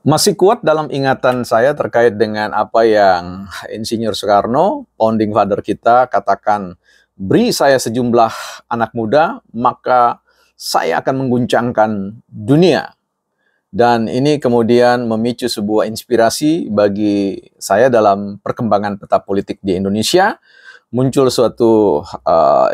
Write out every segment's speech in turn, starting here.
Masih kuat dalam ingatan saya terkait dengan apa yang Insinyur Soekarno, founding father kita, katakan, beri saya sejumlah anak muda, maka saya akan mengguncangkan dunia. Dan ini kemudian memicu sebuah inspirasi bagi saya dalam perkembangan peta politik di Indonesia. Muncul suatu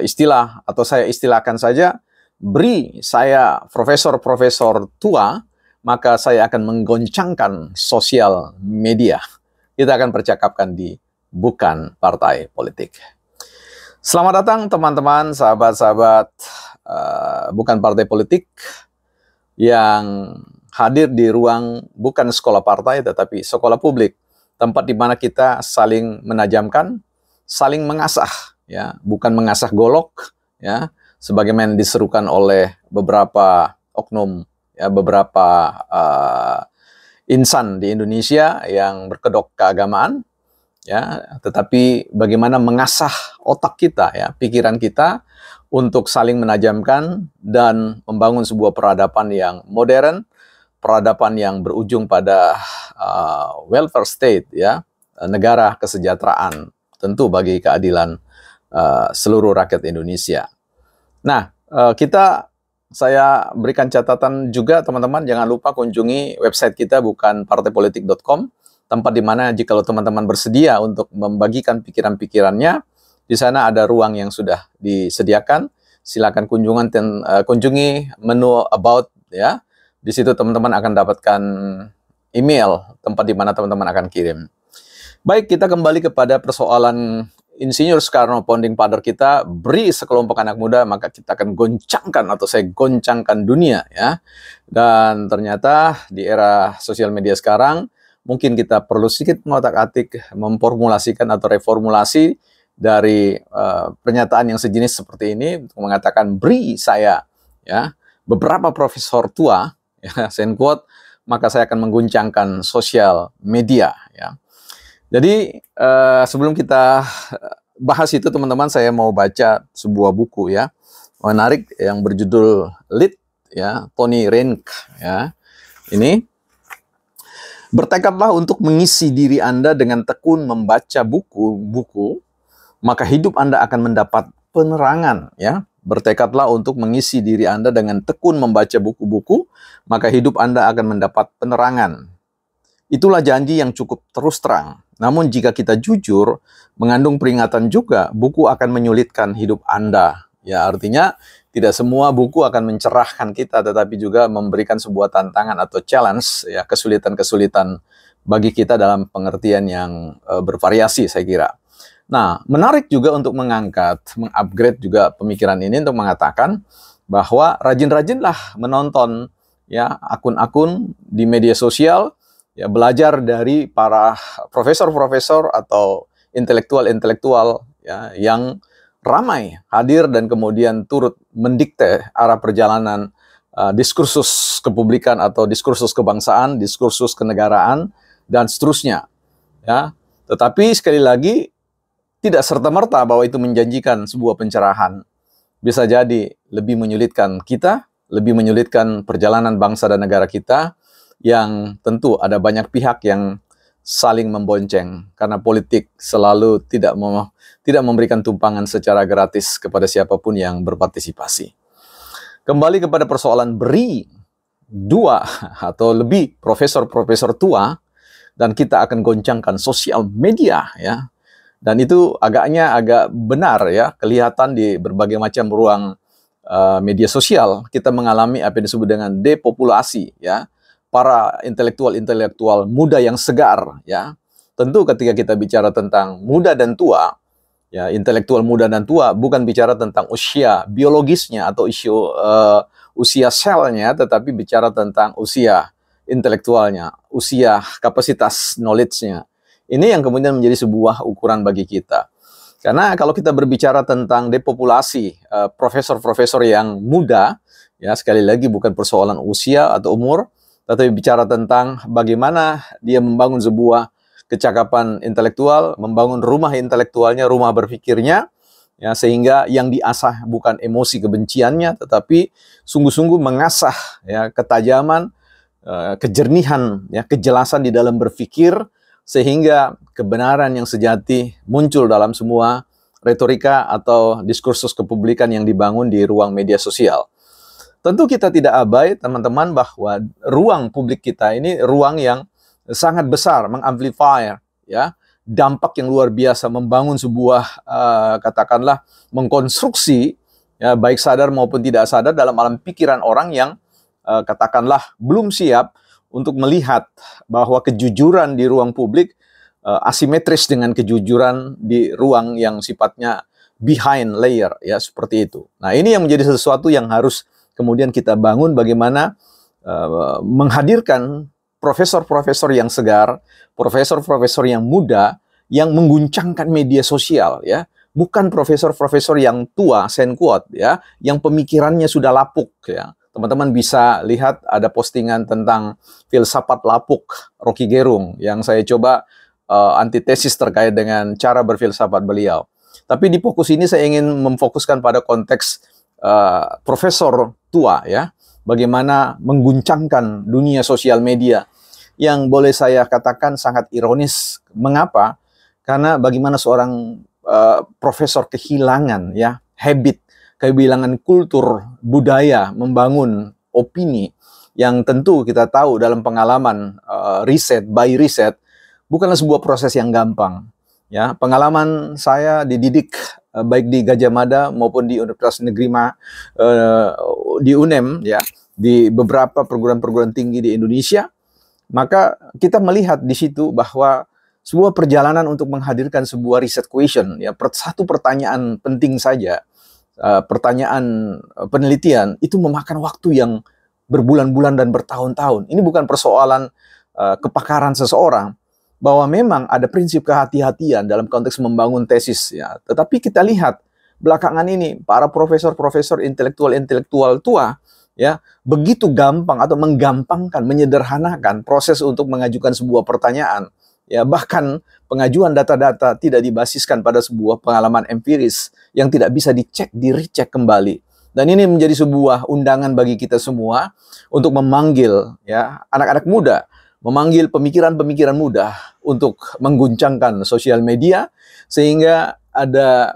istilah, atau saya istilahkan saja, beri saya profesor-profesor tua, maka saya akan menggoncangkan sosial media. Kita akan percakapkan di Bukan Partai Politik. Selamat datang teman-teman, sahabat-sahabat Bukan Partai Politik yang hadir di ruang bukan sekolah partai tetapi sekolah publik. Tempat di mana kita saling menajamkan, saling mengasah, ya, bukan mengasah golok, ya, sebagaimana diserukan oleh beberapa oknum, ya, beberapa insan di Indonesia yang berkedok keagamaan, ya, tetapi bagaimana mengasah otak kita, ya, pikiran kita untuk saling menajamkan dan membangun sebuah peradaban yang modern, peradaban yang berujung pada welfare state, ya, negara kesejahteraan, tentu bagi keadilan seluruh rakyat Indonesia. Nah, saya berikan catatan juga teman-teman, jangan lupa kunjungi website kita bukanpartaipolitik.com, tempat di mana jika teman-teman bersedia untuk membagikan pikiran-pikirannya, di sana ada ruang yang sudah disediakan. Silakan kunjungi menu about, ya. Di situ teman-teman akan dapatkan email tempat di mana teman-teman akan kirim. Baik, kita kembali kepada persoalan Insinyur Soekarno, founding father kita, beri sekelompok anak muda, maka kita akan goncangkan, atau saya goncangkan dunia, ya. Dan ternyata di era sosial media sekarang, mungkin kita perlu sedikit mengotak-atik, memformulasikan atau reformulasi dari pernyataan yang sejenis seperti ini, untuk mengatakan beri saya, ya, beberapa profesor tua, ya, saya quote, maka saya akan mengguncangkan sosial media, ya. Jadi sebelum kita bahas itu teman-teman, saya mau baca sebuah buku, ya, menarik yang berjudul Lead, ya, Tony Reinke, ya. Ini, bertekadlah untuk mengisi diri Anda dengan tekun membaca buku-buku, maka hidup Anda akan mendapat penerangan, ya. Bertekadlah untuk mengisi diri Anda dengan tekun membaca buku-buku, maka hidup Anda akan mendapat penerangan. Itulah janji yang cukup terus terang. Namun jika kita jujur, mengandung peringatan juga, buku akan menyulitkan hidup Anda. Ya, artinya tidak semua buku akan mencerahkan kita, tetapi juga memberikan sebuah tantangan atau challenge, ya, kesulitan-kesulitan bagi kita dalam pengertian yang bervariasi, saya kira. Nah, menarik juga untuk mengupgrade juga pemikiran ini untuk mengatakan bahwa rajin-rajinlah menonton, ya, akun-akun di media sosial, ya, belajar dari para profesor-profesor atau intelektual-intelektual, ya, yang ramai hadir dan kemudian turut mendikte arah perjalanan diskursus kepublikan atau diskursus kebangsaan, diskursus kenegaraan, dan seterusnya, ya. Tetapi sekali lagi, tidak serta-merta bahwa itu menjanjikan sebuah pencerahan. Bisa jadi lebih menyulitkan kita, lebih menyulitkan perjalanan bangsa dan negara kita, yang tentu ada banyak pihak yang saling membonceng, karena politik selalu tidak memberikan tumpangan secara gratis kepada siapapun yang berpartisipasi. Kembali kepada persoalan beri dua atau lebih profesor-profesor tua, dan kita akan goncangkan sosial media, ya. Dan itu agak benar, ya, kelihatan di berbagai macam ruang media sosial. Kita mengalami apa yang disebut dengan depopulasi, ya. Para intelektual muda yang segar, ya. Tentu ketika kita bicara tentang muda dan tua, ya, intelektual muda dan tua bukan bicara tentang usia biologisnya atau usia selnya, tetapi bicara tentang usia intelektualnya, usia kapasitas knowledge-nya. Ini yang kemudian menjadi sebuah ukuran bagi kita. Karena kalau kita berbicara tentang depopulasi profesor-profesor yang muda, ya, sekali lagi bukan persoalan usia atau umur, tetapi bicara tentang bagaimana dia membangun sebuah kecakapan intelektual, membangun rumah intelektualnya, rumah berpikirnya, ya, sehingga yang diasah bukan emosi kebenciannya, tetapi sungguh-sungguh mengasah, ya, ketajaman kejernihan, ya, kejelasan di dalam berpikir, sehingga kebenaran yang sejati muncul dalam semua retorika atau diskursus kepublikan yang dibangun di ruang media sosial. Tentu kita tidak abai, teman-teman, bahwa ruang publik kita ini ruang yang sangat besar, mengamplifier, ya, dampak yang luar biasa, membangun sebuah katakanlah mengkonstruksi, ya, baik sadar maupun tidak sadar dalam alam pikiran orang yang katakanlah belum siap untuk melihat bahwa kejujuran di ruang publik asimetris dengan kejujuran di ruang yang sifatnya behind layer, ya, seperti itu. Nah, ini yang menjadi sesuatu yang harus kemudian kita bangun, bagaimana menghadirkan profesor-profesor yang segar, profesor-profesor yang muda, yang mengguncangkan media sosial, ya. Bukan profesor-profesor yang tua, senkuot, ya, yang pemikirannya sudah lapuk, ya. Teman-teman bisa lihat ada postingan tentang filsafat lapuk Rocky Gerung yang saya coba antitesis terkait dengan cara berfilsafat beliau. Tapi di fokus ini saya ingin memfokuskan pada konteks profesor tua, ya, bagaimana mengguncangkan dunia sosial media yang boleh saya katakan sangat ironis. Mengapa? Karena bagaimana seorang profesor kehilangan, ya, habit, kehilangan kultur budaya membangun opini yang tentu kita tahu dalam pengalaman riset by riset bukanlah sebuah proses yang gampang, ya. Pengalaman saya dididik baik di Gajah Mada maupun di Universitas Negeri di UNEM, ya, di beberapa perguruan-perguruan tinggi di Indonesia, maka kita melihat di situ bahwa sebuah perjalanan untuk menghadirkan sebuah riset question, ya, satu pertanyaan penting saja, pertanyaan penelitian itu memakan waktu yang berbulan-bulan dan bertahun-tahun. Ini bukan persoalan kepakaran seseorang, bahwa memang ada prinsip kehati-hatian dalam konteks membangun tesis, ya. Tetapi kita lihat belakangan ini para profesor-profesor intelektual tua, ya, begitu gampang atau menggampangkan, menyederhanakan proses untuk mengajukan sebuah pertanyaan, ya. Bahkan pengajuan data-data tidak dibasiskan pada sebuah pengalaman empiris yang tidak bisa dicek, di-recheck kembali. Dan ini menjadi sebuah undangan bagi kita semua untuk memanggil, ya, anak-anak muda, memanggil pemikiran-pemikiran muda untuk mengguncangkan sosial media, sehingga ada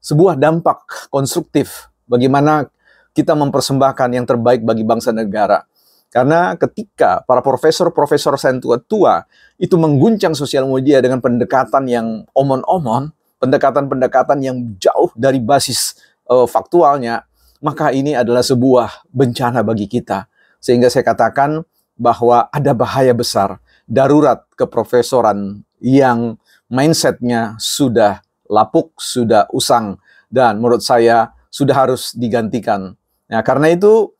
sebuah dampak konstruktif bagaimana kita mempersembahkan yang terbaik bagi bangsa negara. Karena ketika para profesor-profesor tua itu mengguncang sosial media dengan pendekatan yang omon-omon, pendekatan-pendekatan yang jauh dari basis faktualnya, maka ini adalah sebuah bencana bagi kita. Sehingga saya katakan bahwa ada bahaya besar, darurat keprofesoran yang mindsetnya sudah lapuk, sudah usang, dan menurut saya sudah harus digantikan. Nah, karena itu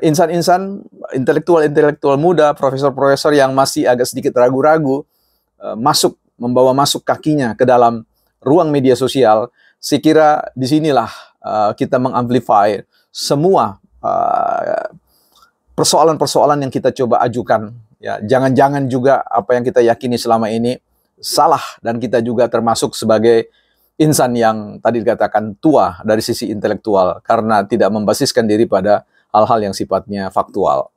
insan-insan intelektual muda, profesor-profesor yang masih agak sedikit ragu-ragu membawa masuk kakinya ke dalam ruang media sosial, saya kira disinilah kita mengamplify semua persoalan-persoalan yang kita coba ajukan, ya. Jangan-jangan juga apa yang kita yakini selama ini salah, dan kita juga termasuk sebagai insan yang tadi dikatakan tua dari sisi intelektual karena tidak membasiskan diri pada hal-hal yang sifatnya faktual.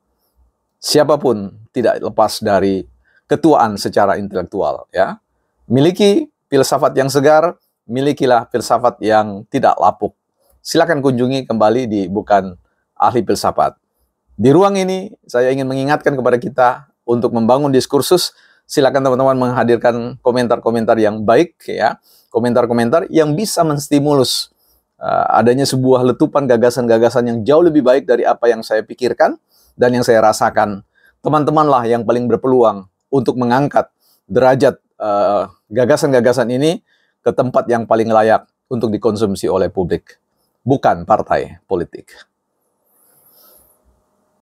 Siapapun tidak lepas dari ketuaan secara intelektual, ya. Miliki filsafat yang segar, milikilah filsafat yang tidak lapuk. Silakan kunjungi kembali di Bukan Ahli Filsafat. Di ruang ini, saya ingin mengingatkan kepada kita untuk membangun diskursus. Silakan teman-teman menghadirkan komentar-komentar yang baik, ya, komentar-komentar yang bisa menstimulus adanya sebuah letupan gagasan-gagasan yang jauh lebih baik dari apa yang saya pikirkan dan yang saya rasakan. Teman-temanlah yang paling berpeluang untuk mengangkat derajat gagasan-gagasan ini ke tempat yang paling layak untuk dikonsumsi oleh publik, bukan partai politik.